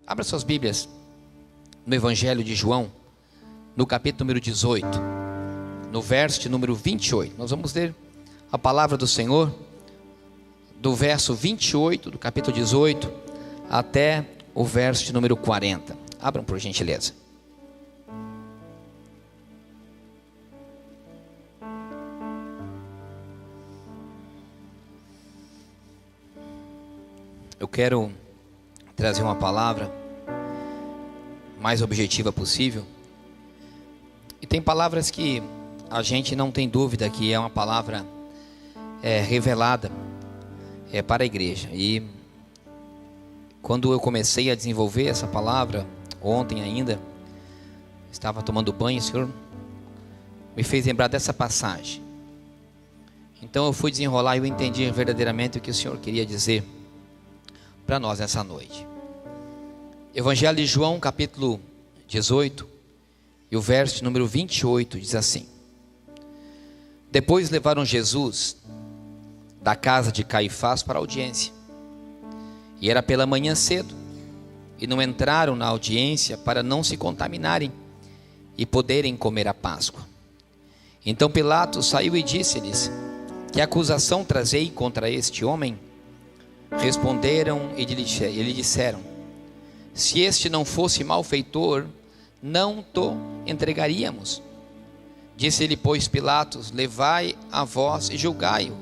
Abra suas Bíblias no Evangelho de João, no capítulo número 18, no verso de número 28. Nós vamos ler a palavra do Senhor, do verso 28 do capítulo 18 até o verso de número 40. Abram por gentileza. Eu quero trazer uma palavra mais objetiva possível. E tem palavras que a gente não tem dúvida que é uma palavra revelada para a igreja. E quando eu comecei a desenvolver essa palavra, ontem ainda, estava tomando banho, o Senhor me fez lembrar dessa passagem. Então eu fui desenrolar e eu entendi verdadeiramente o que o Senhor queria dizer para nós nessa noite. Evangelho de João, capítulo 18, e o verso número 28 diz assim: Depois levaram Jesus da casa de Caifás para a audiência. E era pela manhã cedo, e não entraram na audiência para não se contaminarem e poderem comer a Páscoa. Então Pilatos saiu e disse-lhes: Que acusação trazei contra este homem? Responderam e lhe disseram: Se este não fosse malfeitor, não o entregaríamos. Disse-lhe, pois, Pilatos: Levai a vós e julgai-o,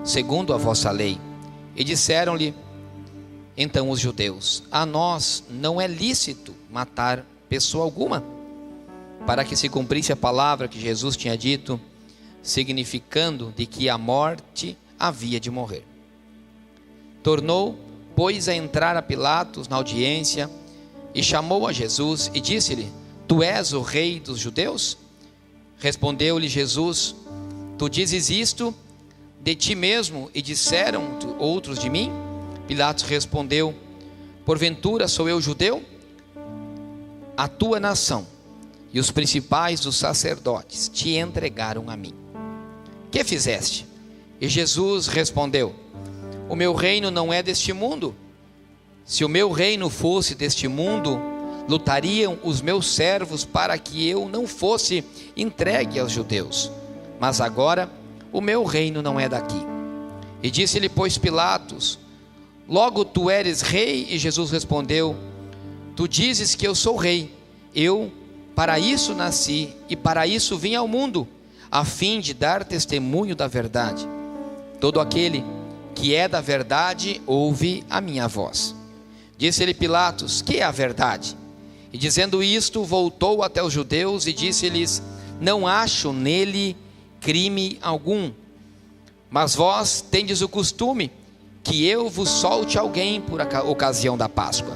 segundo a vossa lei. E disseram-lhe então os judeus: A nós não é lícito matar pessoa alguma, para que se cumprisse a palavra que Jesus tinha dito, significando de que a morte havia de morrer. Tornou, pois, a entrar a Pilatos na audiência e chamou a Jesus e disse-lhe: Tu és o rei dos judeus? Respondeu-lhe Jesus: Tu dizes isto de ti mesmo e disseram outros de mim? Pilatos respondeu: Porventura sou eu judeu? A tua nação e os principais dos sacerdotes te entregaram a mim. Que fizeste? E Jesus respondeu: O meu reino não é deste mundo. Se o meu reino fosse deste mundo, lutariam os meus servos para que eu não fosse entregue aos judeus. Mas agora o meu reino não é daqui. E disse-lhe, pois, Pilatos: Logo tu eres rei? E Jesus respondeu: Tu dizes que eu sou rei. Eu para isso nasci e para isso vim ao mundo, a fim de dar testemunho da verdade. Todo aquele que é da verdade ouve a minha voz. Disse-lhe Pilatos: Que é a verdade? E dizendo isto, voltou até os judeus e disse-lhes: Não acho nele crime algum. Mas vós tendes o costume que eu vos solte alguém por ocasião da Páscoa.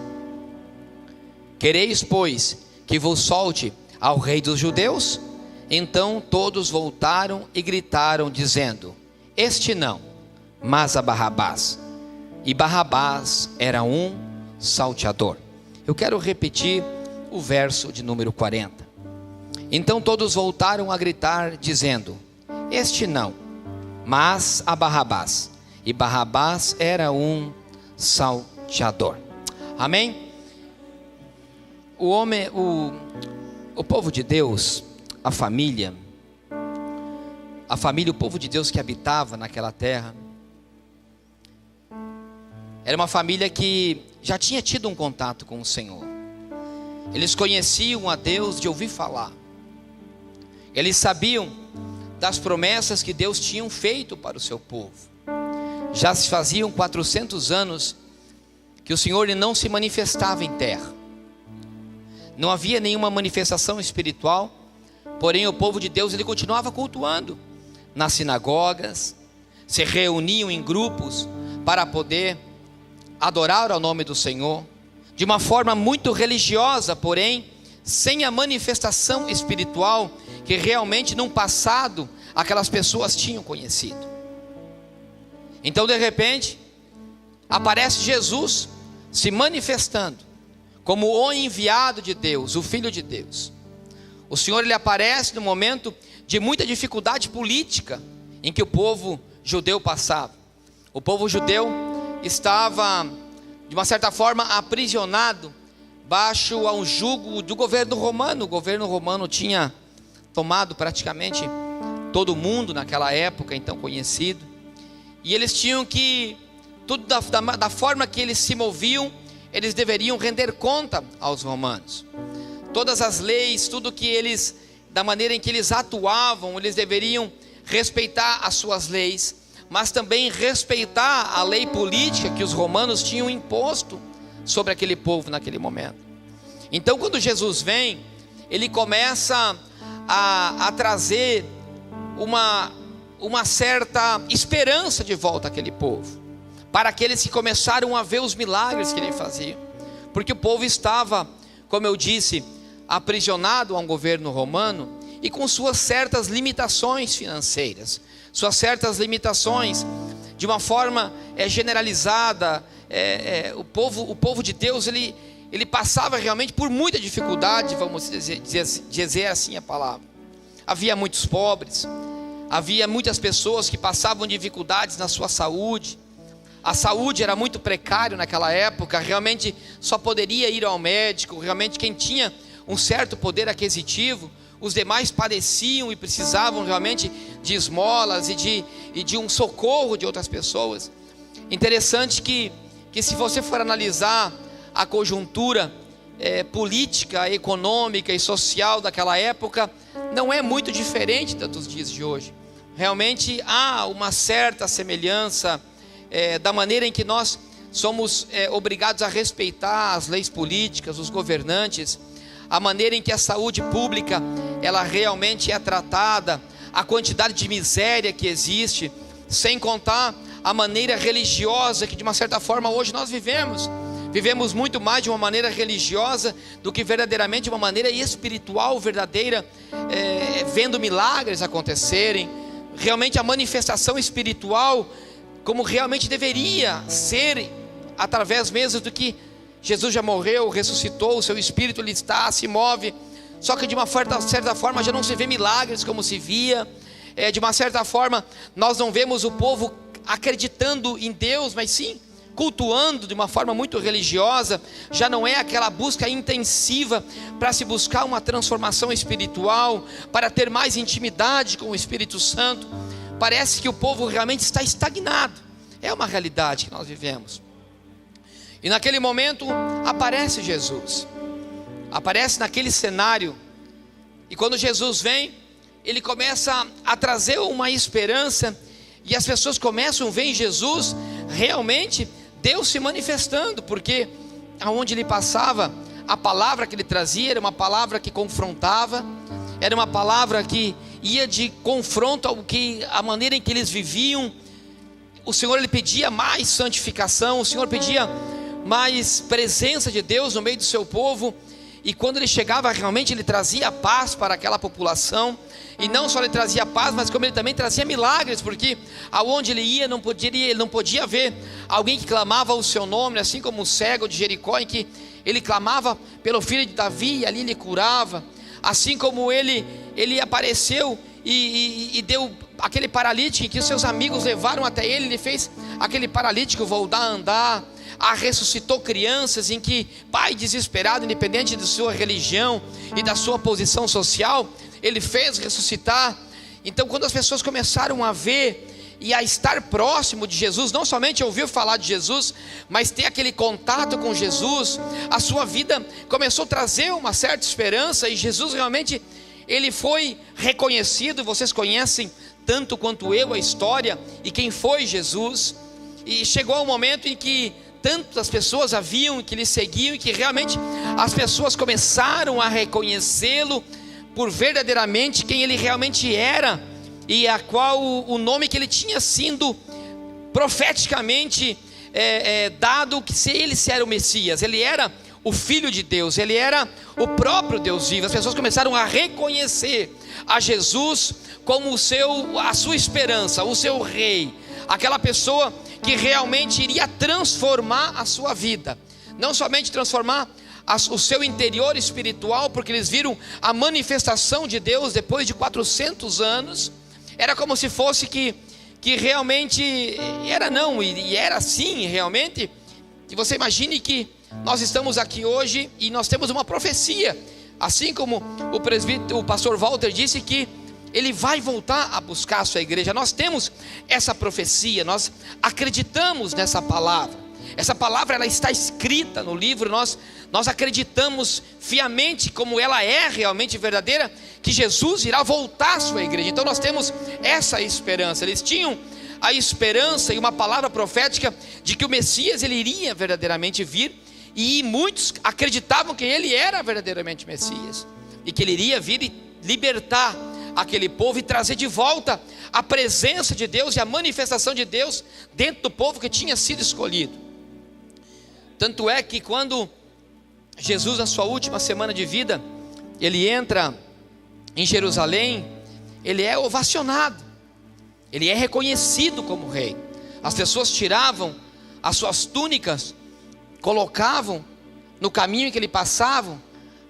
Quereis, pois, que vos solte ao rei dos judeus? Então todos voltaram e gritaram, dizendo: Este não, mas a Barrabás. E Barrabás era um salteador. Eu quero repetir o verso de número 40. Então todos voltaram a gritar, dizendo: Este não, mas a Barrabás. E Barrabás era um salteador. Amém? O povo de Deus, a família, o povo de Deus que habitava naquela terra, era uma família que já tinha tido um contato com o Senhor. Eles conheciam a Deus de ouvir falar. Eles sabiam das promessas que Deus tinha feito para o seu povo. Já se faziam 400 anos que o Senhor não se manifestava em terra. Não havia nenhuma manifestação espiritual, porém o povo de Deus ele continuava cultuando nas sinagogas, se reuniam em grupos para poder adorar ao nome do Senhor, de uma forma muito religiosa, porém sem a manifestação espiritual que realmente no passado aquelas pessoas tinham conhecido. Então de repente aparece Jesus se manifestando como o enviado de Deus, o Filho de Deus. O Senhor ele aparece no momento de muita dificuldade política em que o povo judeu passava. O povo judeu estava de uma certa forma aprisionado baixo a um jugo do governo romano. O governo romano tinha tomado praticamente todo mundo naquela época, então conhecido. E eles tinham que, tudo da forma que eles se moviam, eles deveriam render conta aos romanos. Todas as leis, tudo que eles, da maneira em que eles atuavam, eles deveriam respeitar as suas leis, mas também respeitar a lei política que os romanos tinham imposto sobre aquele povo naquele momento. Então, quando Jesus vem, ele começa a trazer uma certa esperança de volta àquele povo, para aqueles que começaram a ver os milagres que ele fazia, porque o povo estava, como eu disse, aprisionado a um governo romano e com suas certas limitações financeiras, suas certas limitações de uma forma generalizada. O povo de Deus, ele passava realmente por muita dificuldade, vamos dizer assim a palavra. Havia muitos pobres, havia muitas pessoas que passavam dificuldades na sua saúde. A saúde era muito precária naquela época, realmente só poderia ir ao médico, realmente quem tinha um certo poder aquisitivo. Os demais padeciam e precisavam realmente de esmolas e de um socorro de outras pessoas. Interessante que se você for analisar a conjuntura política, econômica e social daquela época, não é muito diferente dos dias de hoje. Realmente há uma certa semelhança da maneira em que nós somos obrigados a respeitar as leis políticas, os governantes, a maneira em que a saúde pública ela realmente é tratada, a quantidade de miséria que existe, sem contar a maneira religiosa que de uma certa forma hoje nós vivemos muito mais de uma maneira religiosa do que verdadeiramente de uma maneira espiritual, verdadeira, vendo milagres acontecerem, realmente a manifestação espiritual como realmente deveria ser, através mesmo do que Jesus já morreu, ressuscitou, o seu espírito ele está, se move, só que de uma certa forma já não se vê milagres como se via, de uma certa forma nós não vemos o povo acreditando em Deus, mas sim cultuando de uma forma muito religiosa. Já não é aquela busca intensiva para se buscar uma transformação espiritual, para ter mais intimidade com o Espírito Santo. Parece que o povo realmente está estagnado. É uma realidade que nós vivemos. E naquele momento aparece Jesus, aparece naquele cenário, e quando Jesus vem, ele começa a trazer uma esperança, e as pessoas começam a ver em Jesus realmente Deus se manifestando, porque aonde ele passava, a palavra que ele trazia era uma palavra que confrontava, era uma palavra que ia de confronto ao que, a maneira em que eles viviam. O Senhor ele pedia mais santificação, o Senhor pedia mais presença de Deus no meio do seu povo, e quando ele chegava realmente ele trazia paz para aquela população, e não só ele trazia paz, mas como ele também trazia milagres, porque aonde ele ia ele não podia ver alguém que clamava o seu nome, assim como o cego de Jericó, em que ele clamava pelo filho de Davi e ali ele curava, assim como ele apareceu e deu aquele paralítico que os seus amigos levaram até ele, ele fez aquele paralítico voltar a andar, ressuscitou crianças em que pai desesperado, independente de sua religião e da sua posição social, ele fez ressuscitar. Então quando as pessoas começaram a ver e a estar próximo de Jesus, não somente ouvir falar de Jesus, mas ter aquele contato com Jesus, a sua vida começou a trazer uma certa esperança, e Jesus realmente ele foi reconhecido. Vocês conhecem tanto quanto eu a história e quem foi Jesus, e chegou um momento em que tantas pessoas haviam que lhe seguiam, e que realmente as pessoas começaram a reconhecê-lo por verdadeiramente quem ele realmente era, e a qual o nome que ele tinha sido profeticamente dado, que ele era o Messias, ele era o Filho de Deus, ele era o próprio Deus vivo. As pessoas começaram a reconhecer a Jesus como a sua esperança, o seu rei, aquela pessoa que realmente iria transformar a sua vida, não somente transformar o seu interior espiritual, porque eles viram a manifestação de Deus depois de 400 anos, era como se fosse que realmente era não, e era assim realmente, que você imagine que nós estamos aqui hoje e nós temos uma profecia, assim como o pastor Walter disse que ele vai voltar a buscar a sua igreja. Nós temos essa profecia, nós acreditamos nessa palavra. Essa palavra, ela está escrita no livro. Nós acreditamos fiamente, como ela é realmente verdadeira, que Jesus irá voltar à sua igreja. Então nós temos essa esperança. Eles tinham a esperança e uma palavra profética de que o Messias, ele iria verdadeiramente vir, e muitos acreditavam que ele era verdadeiramente Messias, e que ele iria vir e libertar aquele povo e trazer de volta a presença de Deus e a manifestação de Deus dentro do povo que tinha sido escolhido. Tanto é que quando Jesus, na sua última semana de vida, ele entra em Jerusalém, ele é ovacionado, ele é reconhecido como rei. As pessoas tiravam as suas túnicas, colocavam no caminho em que ele passava,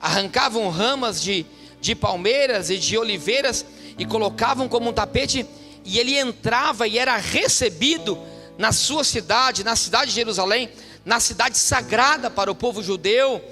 arrancavam ramas de palmeiras e de oliveiras e colocavam como um tapete, e ele entrava e era recebido na sua cidade, na cidade de Jerusalém, na cidade sagrada para o povo judeu.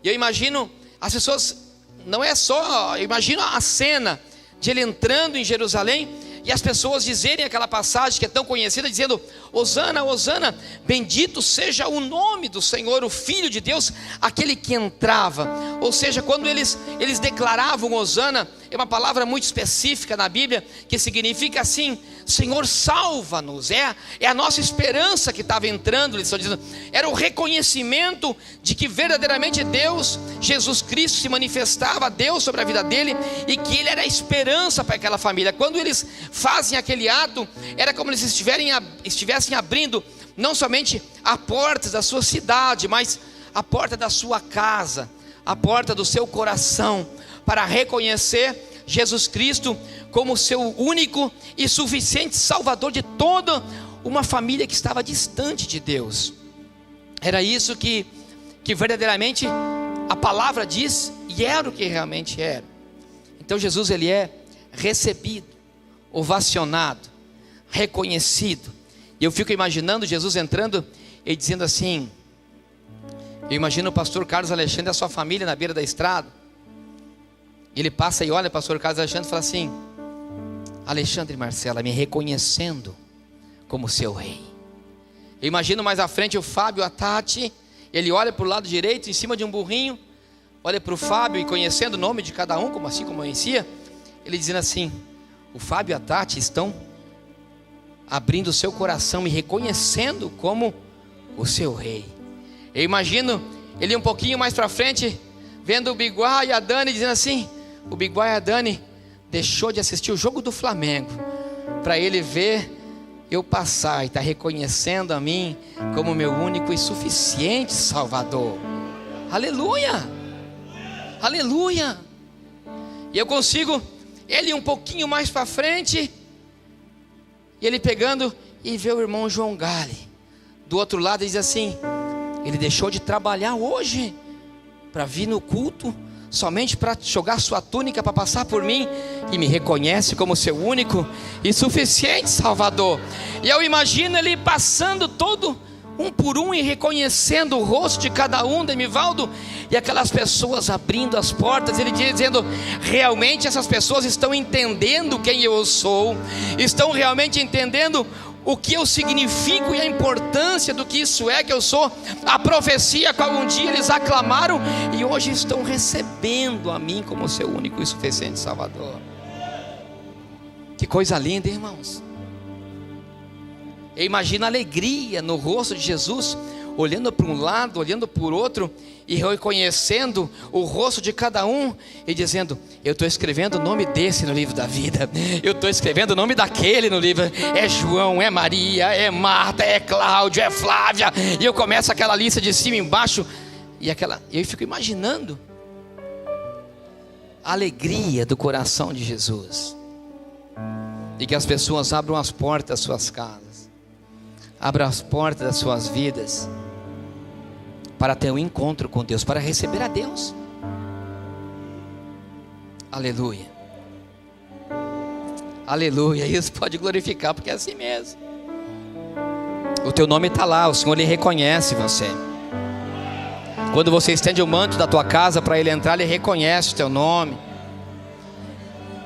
E eu imagino as pessoas, não é só, eu imagino a cena de ele entrando em Jerusalém e as pessoas dizerem aquela passagem que é tão conhecida, dizendo: Hosana, Hosana, bendito seja o nome do Senhor, o Filho de Deus, aquele que entrava. Ou seja, quando eles declaravam Hosana, é uma palavra muito específica na Bíblia, que significa assim: Senhor, salva-nos. É a nossa esperança que estava entrando. Eles estão dizendo, era o reconhecimento de que verdadeiramente Deus, Jesus Cristo, se manifestava, Deus sobre a vida dele, e que ele era a esperança para aquela família. Quando eles fazem aquele ato, era como eles estivessem abrindo não somente a porta da sua cidade, mas a porta da sua casa, a porta do seu coração, para reconhecer Jesus Cristo como seu único e suficiente Salvador de toda uma família que estava distante de Deus. Era isso que verdadeiramente a palavra diz, e era o que realmente era. Então Jesus, ele é recebido, ovacionado, reconhecido. E eu fico imaginando Jesus entrando e dizendo assim, eu imagino o pastor Carlos Alexandre e a sua família na beira da estrada. Ele passa e olha o pastor Carlos Alexandre e fala assim: Alexandre e Marcela, me reconhecendo como seu rei. Eu imagino mais à frente o Fábio, a Tati. Ele olha para o lado direito, em cima de um burrinho, olha para o Fábio e conhecendo o nome de cada um, como assim como eu conhecia, ele dizendo assim: o Fábio e a Tati estão abrindo o seu coração, me reconhecendo como o seu rei. Eu imagino ele um pouquinho mais para frente, vendo o Biguá e a Dani, dizendo assim: o Biguá e a Dani deixou de assistir o jogo do Flamengo para ele ver eu passar e está reconhecendo a mim como meu único e suficiente Salvador. Aleluia, aleluia. E eu consigo ele um pouquinho mais para frente, e ele pegando e vê o irmão João Gale do outro lado e diz assim: ele deixou de trabalhar hoje para vir no culto, somente para jogar sua túnica para passar por mim, e me reconhece como seu único e suficiente Salvador. E eu imagino ele passando todo um por um e reconhecendo o rosto de cada um, Demivaldo, e aquelas pessoas abrindo as portas, ele dizendo: realmente essas pessoas estão entendendo quem eu sou, estão realmente entendendo o que eu significo e a importância do que isso é, que eu sou a profecia que algum dia eles aclamaram e hoje estão recebendo a mim como seu único e suficiente Salvador. Que coisa linda, irmãos. Eu imagino a alegria no rosto de Jesus, olhando para um lado, olhando para o outro, e reconhecendo o rosto de cada um, e dizendo: eu estou escrevendo o nome desse no livro da vida, eu estou escrevendo o nome daquele no livro, é João, é Maria, é Marta, é Cláudio, é Flávia, e eu começo aquela lista de cima e embaixo, e eu fico imaginando a alegria do coração de Jesus, e que as pessoas abram as portas das suas casas, abram as portas das suas vidas, para ter um encontro com Deus, para receber a Deus. Aleluia, aleluia. Isso pode glorificar, porque é assim mesmo. O teu nome está lá, o Senhor lhe reconhece você. Quando você estende o manto da tua casa para ele entrar, ele reconhece o teu nome.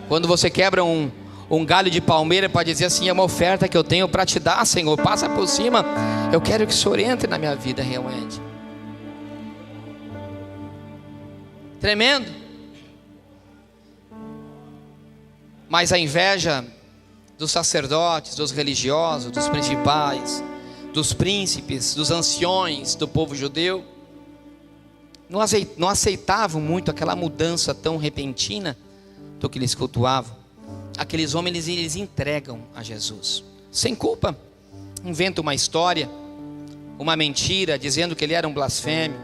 Quando você quebra um galho de palmeira para dizer assim: é uma oferta que eu tenho para te dar, Senhor, passa por cima, eu quero que o Senhor entre na minha vida realmente. Tremendo. Mas a inveja dos sacerdotes, dos religiosos, dos principais, dos príncipes, dos anciões do povo judeu, não aceitavam muito aquela mudança tão repentina do que eles cultuavam. Aqueles homens, eles entregam a Jesus sem culpa, inventam uma história, uma mentira, dizendo que ele era um blasfêmio,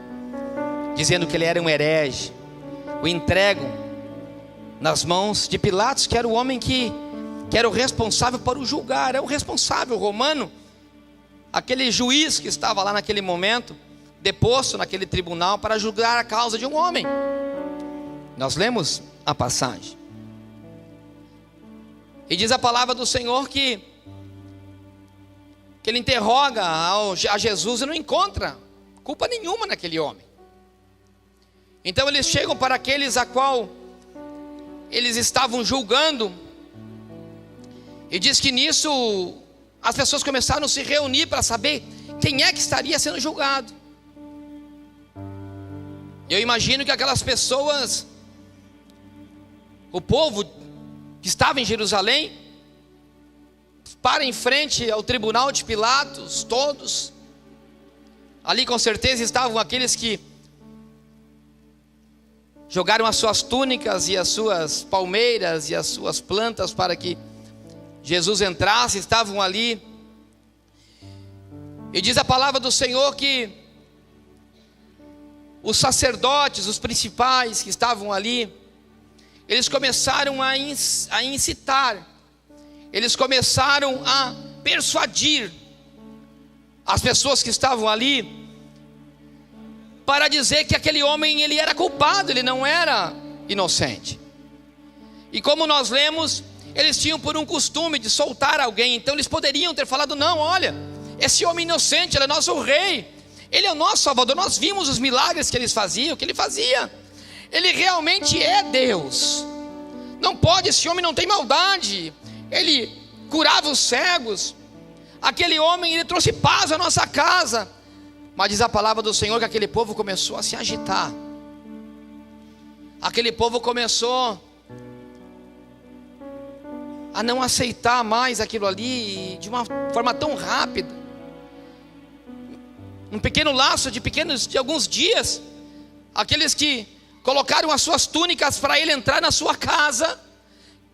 dizendo que ele era um herege, o entregam nas mãos de Pilatos, que era o homem que era o responsável por o julgar, era o responsável romano, aquele juiz que estava lá naquele momento, deposto naquele tribunal para julgar a causa de um homem. Nós lemos a passagem, e diz a palavra do Senhor que ele interroga a Jesus e não encontra culpa nenhuma naquele homem. Então eles chegam para aqueles a qual eles estavam julgando, e diz que nisso as pessoas começaram a se reunir para saber quem é que estaria sendo julgado. Eu imagino que aquelas pessoas, o povo que estava em Jerusalém, para em frente ao tribunal de Pilatos, todos ali com certeza estavam aqueles que jogaram as suas túnicas e as suas palmeiras e as suas plantas para que Jesus entrasse, estavam ali. E diz a palavra do Senhor que os sacerdotes, os principais que estavam ali, eles começaram a incitar, eles começaram a persuadir as pessoas que estavam ali, para dizer que aquele homem, ele era culpado, ele não era inocente. E como nós lemos, eles tinham por um costume de soltar alguém, então eles poderiam ter falado: não, olha, esse homem inocente, ele é nosso rei, ele é o nosso Salvador, nós vimos os milagres que eles faziam, que ele fazia, ele realmente é Deus, não pode, esse homem não tem maldade, ele curava os cegos, aquele homem, ele trouxe paz à nossa casa. Mas diz a palavra do Senhor que aquele povo começou a se agitar, aquele povo começou a não aceitar mais aquilo ali de uma forma tão rápida. Um pequeno laço de alguns dias, aqueles que colocaram as suas túnicas para ele entrar na sua casa,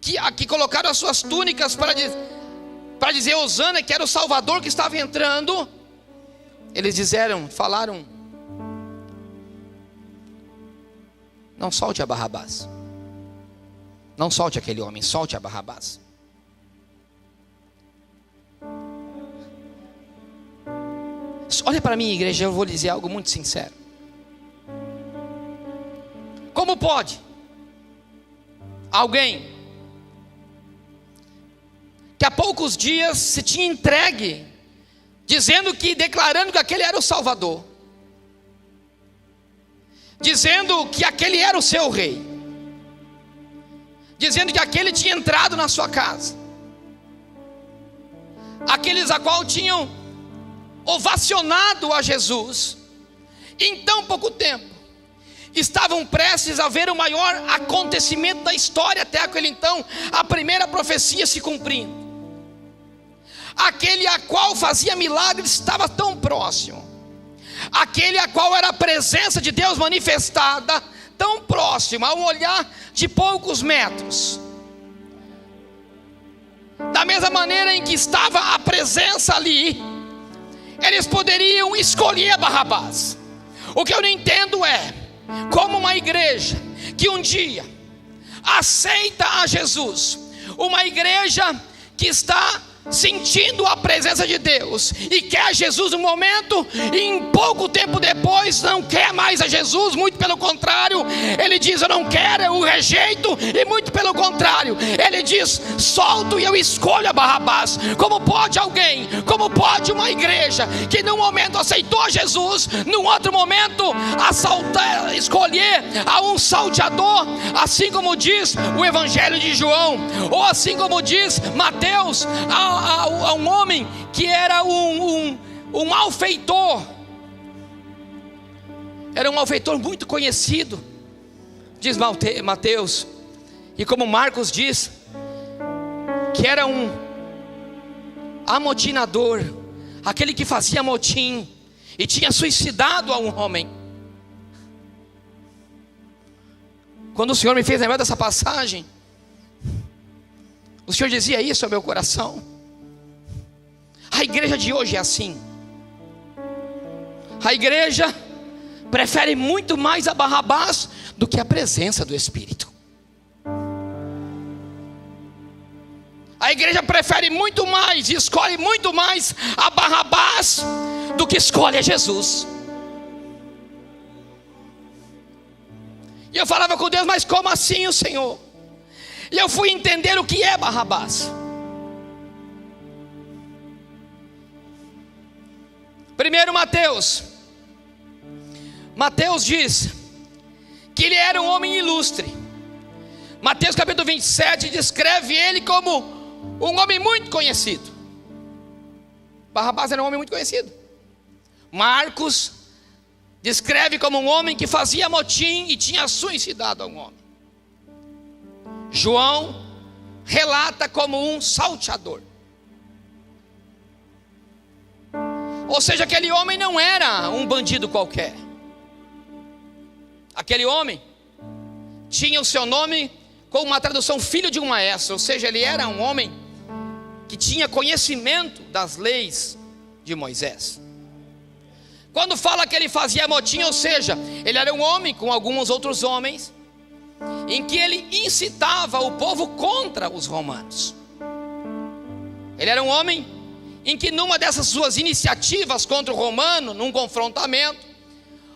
que colocaram as suas túnicas para dizer Hosana, que era o Salvador que estava entrando, eles falaram: não solte a Barrabás, não solte aquele homem, solte a Barrabás. Olha para mim, igreja, eu vou dizer algo muito sincero. Como pode alguém que há poucos dias se tinha entregue, declarando que aquele era o Salvador, dizendo que aquele era o seu rei, dizendo que aquele tinha entrado na sua casa, aqueles a qual tinham ovacionado a Jesus, em tão pouco tempo estavam prestes a ver o maior acontecimento da história até aquele então, a primeira profecia se cumprindo. Aquele a qual fazia milagres estava tão próximo, aquele a qual era a presença de Deus manifestada tão próximo, a um olhar de poucos metros. Da mesma maneira em que estava a presença ali, eles poderiam escolher Barrabás. O que eu não entendo é como uma igreja que um dia aceita a Jesus, uma igreja que está sentindo a presença de Deus e quer Jesus no momento, e em pouco tempo depois não quer mais a Jesus, muito pelo contrário, ele diz: eu não quero, eu o rejeito, e muito pelo contrário, ele diz: solto e eu escolho a Barrabás. Como pode alguém, como pode uma igreja que num momento aceitou Jesus, num outro momento escolher a um salteador, assim como diz o Evangelho de João, ou assim como diz Mateus, a um homem que era um malfeitor, era um malfeitor muito conhecido, diz Mateus, e como Marcos diz, que era um amotinador, aquele que fazia motim, e tinha suicidado a um homem. Quando o Senhor me fez lembrar dessa passagem, o Senhor dizia isso ao meu coração. A igreja de hoje é assim. A igreja prefere muito mais a Barrabás do que a presença do Espírito. A igreja prefere muito mais, escolhe muito mais a Barrabás do que escolhe a Jesus. E eu falava com Deus: mas como assim, o Senhor? E eu fui entender o que é Barrabás. Primeiro, Mateus diz que ele era um homem ilustre. Mateus capítulo 27 descreve ele como um homem muito conhecido. Barrabás era um homem muito conhecido. Marcos descreve como um homem que fazia motim e tinha suicidado a um homem. João relata como um salteador. Ou seja, aquele homem não era um bandido qualquer. Aquele homem tinha o seu nome com uma tradução filho de um maestro. Ou seja, ele era um homem que tinha conhecimento das leis de Moisés. Quando fala que ele fazia motim, ou seja, ele era um homem com alguns outros homens, em que ele incitava o povo contra os romanos. Ele era um homem em que numa dessas suas iniciativas contra o romano, num confrontamento,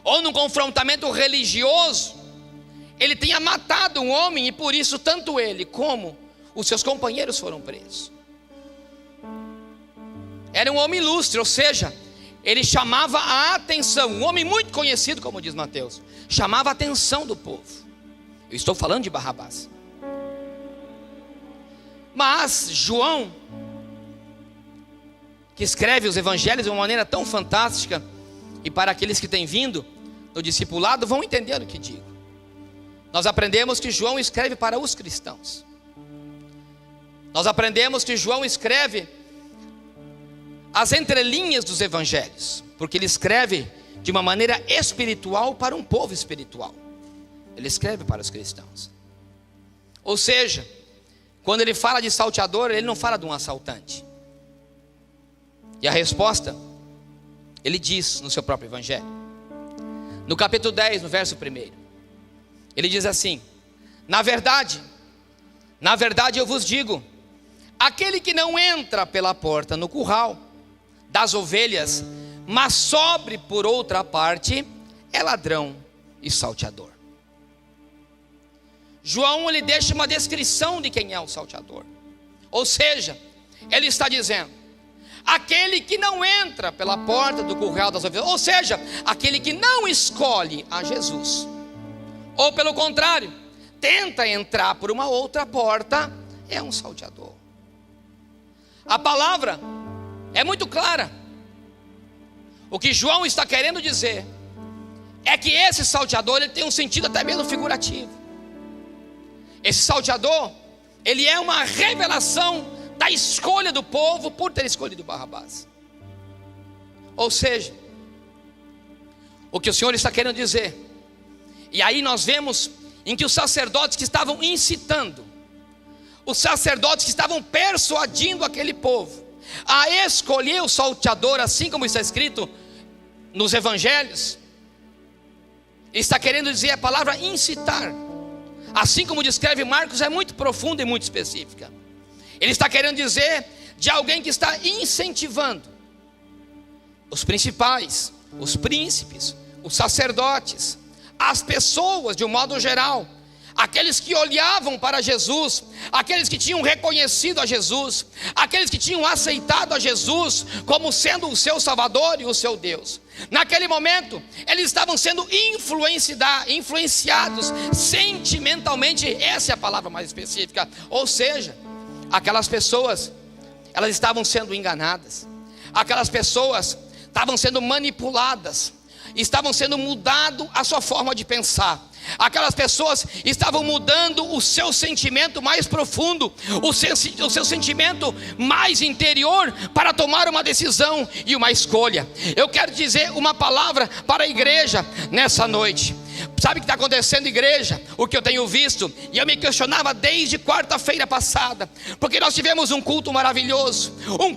ou num confrontamento religioso, ele tenha matado um homem, e por isso tanto ele como os seus companheiros foram presos. Era um homem ilustre, ou seja, ele chamava a atenção, um homem muito conhecido, como diz Mateus, chamava a atenção do povo. Eu estou falando de Barrabás. Mas João, que escreve os evangelhos de uma maneira tão fantástica, e para aqueles que têm vindo no discipulado vão entender o que digo. Nós aprendemos que João escreve para os cristãos. Nós aprendemos que João escreve as entrelinhas dos evangelhos, porque ele escreve de uma maneira espiritual para um povo espiritual. Ele escreve para os cristãos. Ou seja, quando ele fala de salteador, ele não fala de um assaltante. E a resposta, ele diz no seu próprio evangelho. No capítulo 10, no verso 1, ele diz assim: na verdade eu vos digo, aquele que não entra pela porta no curral das ovelhas, mas sobre por outra parte, é ladrão e salteador. João, ele deixa uma descrição de quem é o salteador. Ou seja, ele está dizendo: aquele que não entra pela porta do curral das ovelhas, ou seja, aquele que não escolhe a Jesus, ou pelo contrário, tenta entrar por uma outra porta, é um salteador. A palavra é muito clara. O que João está querendo dizer é que esse salteador, ele tem um sentido até mesmo figurativo. Esse salteador, ele é uma revelação da escolha do povo por ter escolhido Barrabás. Ou seja, o que o Senhor está querendo dizer, e aí nós vemos em que os sacerdotes que estavam incitando, os sacerdotes que estavam persuadindo aquele povo a escolher o salteador, assim como está escrito nos evangelhos, está querendo dizer a palavra incitar. Assim como descreve Marcos, é muito profunda e muito específica. Ele está querendo dizer de alguém que está incentivando os principais, os príncipes, os sacerdotes, as pessoas de um modo geral, aqueles que olhavam para Jesus, aqueles que tinham reconhecido a Jesus, aqueles que tinham aceitado a Jesus como sendo o seu Salvador e o seu Deus. Naquele momento, eles estavam sendo influenciados sentimentalmente, essa é a palavra mais específica. Ou seja, aquelas pessoas, elas estavam sendo enganadas, aquelas pessoas estavam sendo manipuladas, estavam sendo mudado a sua forma de pensar. Aquelas pessoas estavam mudando o seu sentimento mais profundo, o seu sentimento mais interior, para tomar uma decisão e uma escolha. Eu quero dizer uma palavra para a igreja nessa noite. Sabe o que está acontecendo, igreja? O que eu tenho visto, e eu me questionava desde quarta-feira passada, porque nós tivemos um culto maravilhoso, um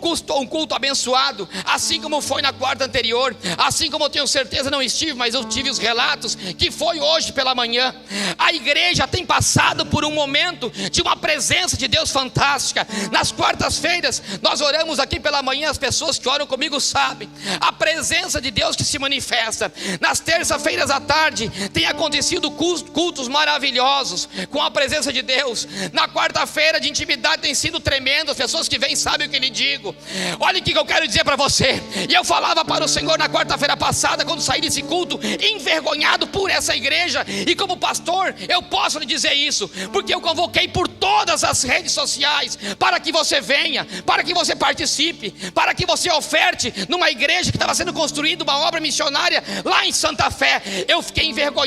culto abençoado, assim como foi na quarta anterior, assim como eu tenho certeza não estive, mas eu tive os relatos, que foi hoje pela manhã. A igreja tem passado por um momento de uma presença de Deus fantástica. Nas quartas-feiras, nós oramos aqui pela manhã, as pessoas que oram comigo sabem, a presença de Deus que se manifesta. Nas terça-feiras à tarde, tem acontecido cultos maravilhosos com a presença de Deus. Na quarta-feira de intimidade tem sido tremendo. As pessoas que vêm sabem o que lhe digo. Olha o que eu quero dizer para você. E eu falava para o Senhor na quarta-feira passada, quando saí desse culto, envergonhado por essa igreja. E como pastor, eu posso lhe dizer isso, porque eu convoquei por todas as redes sociais, para que você venha, para que você participe, para que você oferte numa igreja que estava sendo construída uma obra missionária lá em Santa Fé. Eu fiquei envergonhado,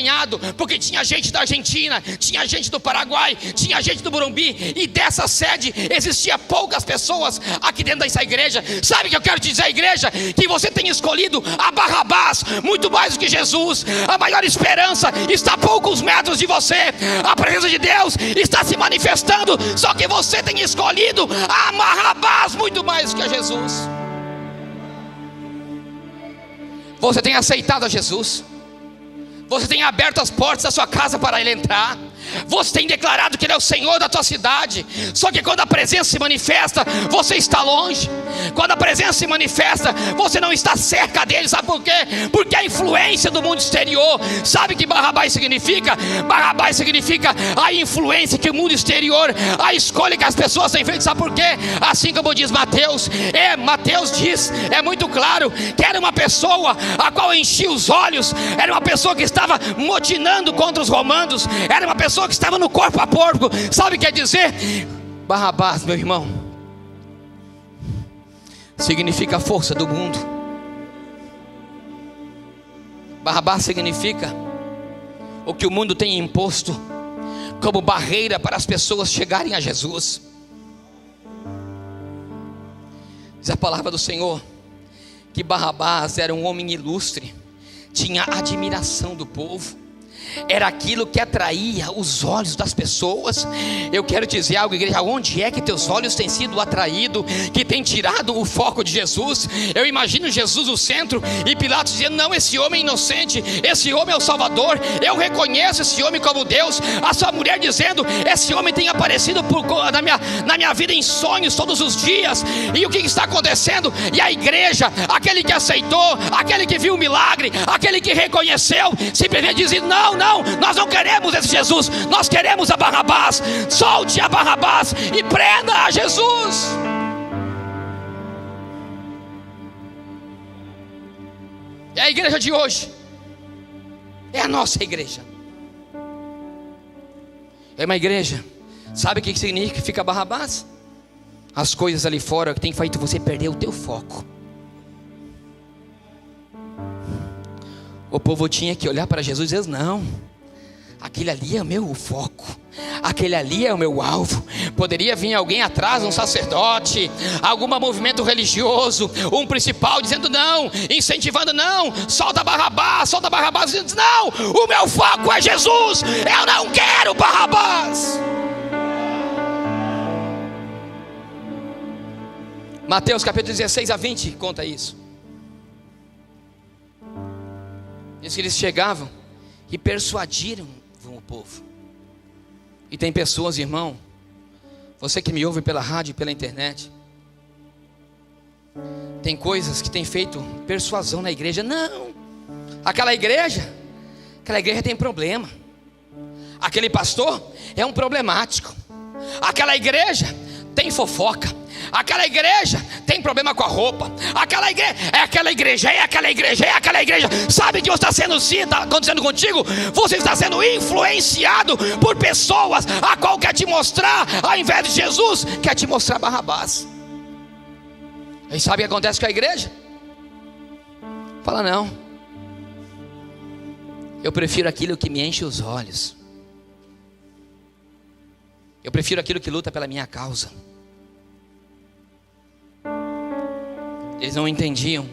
porque tinha gente da Argentina, tinha gente do Paraguai, tinha gente do Morumbi, e dessa sede existia poucas pessoas aqui dentro dessa igreja. Sabe o que eu quero te dizer, igreja? Que você tem escolhido a Barrabás muito mais do que Jesus. A maior esperança está a poucos metros de você. A presença de Deus está se manifestando, só que você tem escolhido a Barrabás muito mais do que a Jesus. Você tem aceitado a Jesus, você tem aberto as portas da sua casa para Ele entrar, você tem declarado que Ele é o Senhor da tua cidade. Só que quando a presença se manifesta, você está longe. Quando a presença se manifesta, você não está cerca dele. Sabe por quê? Porque a influência do mundo exterior. Sabe o que Barrabás significa? Barrabás significa a influência que o mundo exterior, a escolha que as pessoas têm feito. Sabe por quê? Assim como diz Mateus, Mateus diz, é muito claro, que era uma pessoa a qual enchia os olhos, era uma pessoa que estava motinando contra os romanos, era uma pessoa que estava no corpo a porco. Sabe o que quer dizer? Barrabás, meu irmão, significa a força do mundo. Barrabás significa o que o mundo tem imposto como barreira para as pessoas chegarem a Jesus. Diz a palavra do Senhor que Barrabás era um homem ilustre, tinha admiração do povo, era aquilo que atraía os olhos das pessoas. Eu quero dizer algo, igreja: onde é que teus olhos têm sido atraídos, que tem tirado o foco de Jesus? Eu imagino Jesus no centro e Pilatos dizendo: não, esse homem é inocente, esse homem é o Salvador, eu reconheço esse homem como Deus. A sua mulher dizendo: esse homem tem aparecido na minha vida em sonhos todos os dias. E o que está acontecendo? E a igreja, aquele que aceitou, aquele que viu o milagre, aquele que reconheceu, simplesmente diz: não, nós não queremos esse Jesus, nós queremos a Barrabás. Solte a Barrabás e prenda a Jesus. É a igreja de hoje, é a nossa igreja. É uma igreja, sabe o que significa Barrabás? As coisas ali fora que tem feito você perder o teu foco. O povo tinha que olhar para Jesus e dizer: não, aquele ali é o meu foco, aquele ali é o meu alvo. Poderia vir alguém atrás, um sacerdote, algum movimento religioso, um principal dizendo não, incentivando: não, solta Barrabás, dizendo: não, o meu foco é Jesus, eu não quero Barrabás. Mateus capítulo 16 a 20 conta isso. Diz que eles chegavam e persuadiram o povo. E tem pessoas, irmão, você que me ouve pela rádio e pela internet, Tem coisas que tem feito persuasão na igreja. Não, aquela igreja tem problema. Aquele pastor é um problemático. Aquela igreja tem fofoca. Aquela igreja tem problema com a roupa. Aquela igreja é aquela igreja, é aquela igreja, é aquela igreja. Sabe que você está sendo, se está acontecendo contigo, você está sendo influenciado por pessoas a qual quer te mostrar, ao invés de Jesus, quer te mostrar Barrabás. E sabe o que acontece com a igreja? Fala, não, eu prefiro aquilo que me enche os olhos. Eu prefiro aquilo que luta pela minha causa. Eles não entendiam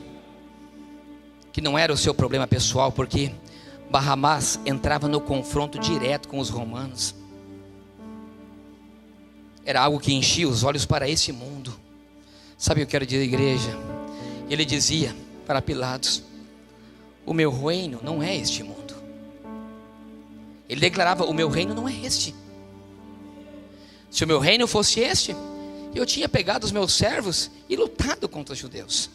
que não era o seu problema pessoal, porque Barrabás entrava no confronto direto com os romanos. Era algo que enchia os olhos para esse mundo. Sabe o que eu quero dizer, igreja? Ele dizia para Pilatos: o meu reino não é este mundo. Ele declarava: o meu reino não é este. Se o meu reino fosse este, eu tinha pegado os meus servos e lutado contra os judeus.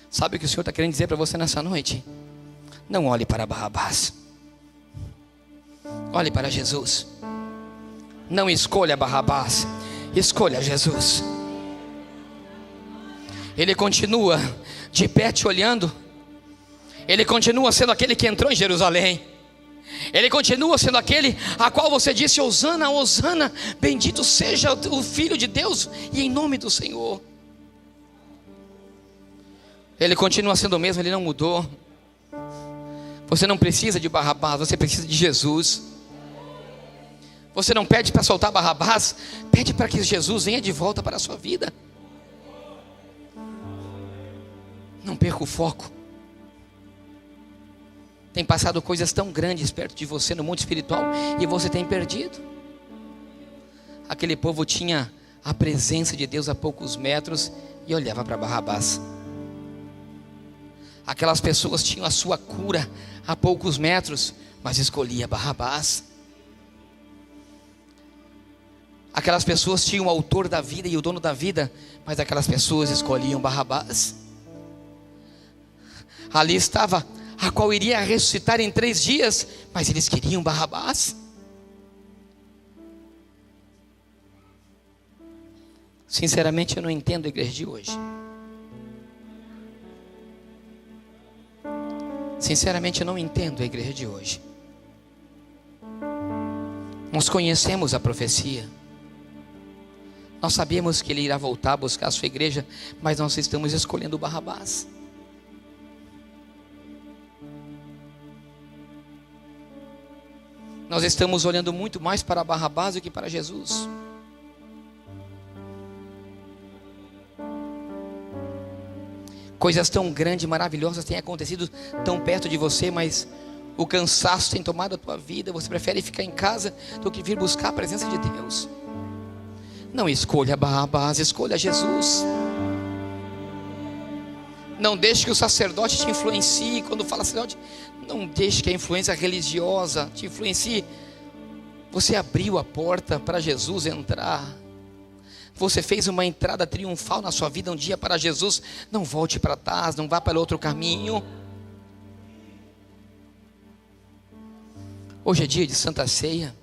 Sabe o que o Senhor está querendo dizer para você nessa noite? Não olhe para Barrabás, olhe para Jesus. Não escolha Barrabás, escolha Jesus. Ele continua de pé te olhando. Ele continua sendo aquele que entrou em Jerusalém. Ele continua sendo aquele a qual você disse: Hosana, Hosana, bendito seja o Filho de Deus, e em nome do Senhor. Ele continua sendo o mesmo, ele não mudou. Você não precisa de Barrabás, você precisa de Jesus. Você não pede para soltar Barrabás, pede para que Jesus venha de volta para a sua vida. Não perca o foco. Tem passado coisas tão grandes perto de você no mundo espiritual e você tem perdido. Aquele povo tinha a presença de Deus a poucos metros e olhava para Barrabás. Aquelas pessoas tinham a sua cura a poucos metros, mas escolhia Barrabás. Aquelas pessoas tinham o autor da vida e o dono da vida, mas aquelas pessoas escolhiam Barrabás. Ali estava a qual iria ressuscitar em 3 dias, mas eles queriam Barrabás. Sinceramente, eu não entendo a igreja de hoje. Sinceramente, eu não entendo a igreja de hoje. Nós conhecemos a profecia. Nós sabemos que ele irá voltar a buscar a sua igreja, mas nós estamos escolhendo Barrabás. Nós estamos olhando muito mais para Barrabás do que para Jesus. Coisas tão grandes e maravilhosas têm acontecido tão perto de você, mas o cansaço tem tomado a tua vida. Você prefere ficar em casa do que vir buscar a presença de Deus. Não escolha Barrabás, escolha Jesus. Não deixe que o sacerdote te influencie. Quando fala sacerdote, não deixe que a influência religiosa te influencie. Você abriu a porta para Jesus entrar. Você fez uma entrada triunfal na sua vida um dia para Jesus. Não volte para trás, não vá para outro caminho. Hoje é dia de Santa Ceia.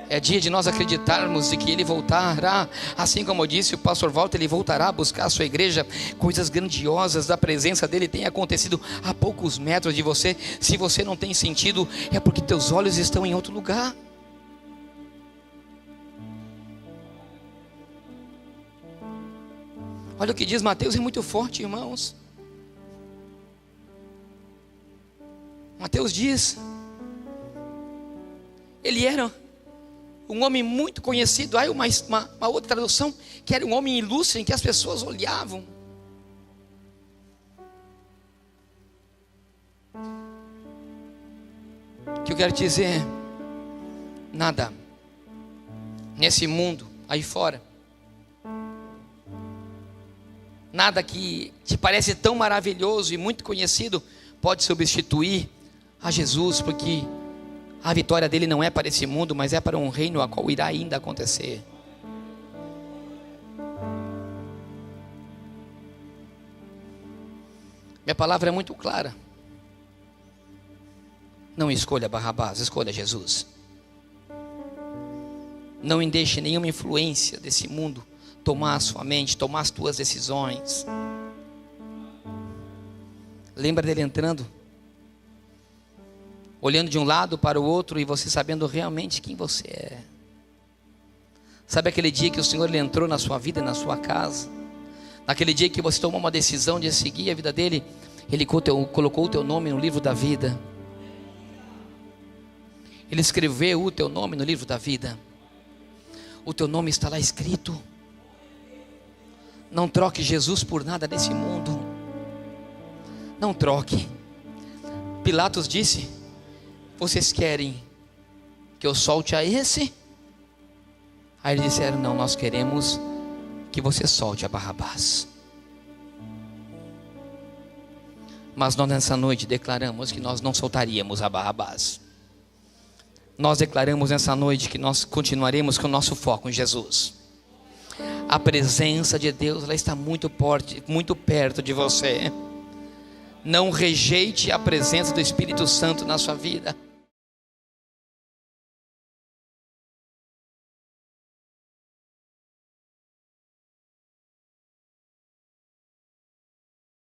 É dia de nós acreditarmos de que Ele voltará. Assim como eu disse, o pastor Walter, Ele voltará a buscar a sua igreja. Coisas grandiosas da presença dEle têm acontecido a poucos metros de você. Se você não tem sentido, é porque teus olhos estão em outro lugar. Olha o que diz Mateus, é muito forte, irmãos. Mateus diz: ele era um homem muito conhecido. Aí uma outra tradução, que era um homem ilustre, em que as pessoas olhavam. O que eu quero dizer? Nada nesse mundo aí fora, nada que te parece tão maravilhoso e muito conhecido pode substituir a Jesus, porque a vitória dele não é para esse mundo, mas é para um reino a qual irá ainda acontecer. Minha palavra é muito clara. Não escolha Barrabás, escolha Jesus. Não deixe nenhuma influência desse mundo tomar a sua mente, tomar as tuas decisões. Lembra dele entrando, olhando de um lado para o outro e você sabendo realmente quem você é. Sabe aquele dia que o Senhor ele entrou na sua vida, na sua casa? Naquele dia que você tomou uma decisão de seguir a vida dele, ele colocou o teu nome no livro da vida. Ele escreveu o teu nome no livro da vida. O teu nome está lá escrito. Não troque Jesus por nada nesse mundo. Não troque. Pilatos disse: vocês querem que eu solte a esse? Aí eles disseram: não, nós queremos que você solte a Barrabás. Mas nós nessa noite declaramos que nós não soltaríamos a Barrabás. Nós declaramos nessa noite que nós continuaremos com o nosso foco em Jesus. A presença de Deus, ela está muito perto de você. Não rejeite a presença do Espírito Santo na sua vida.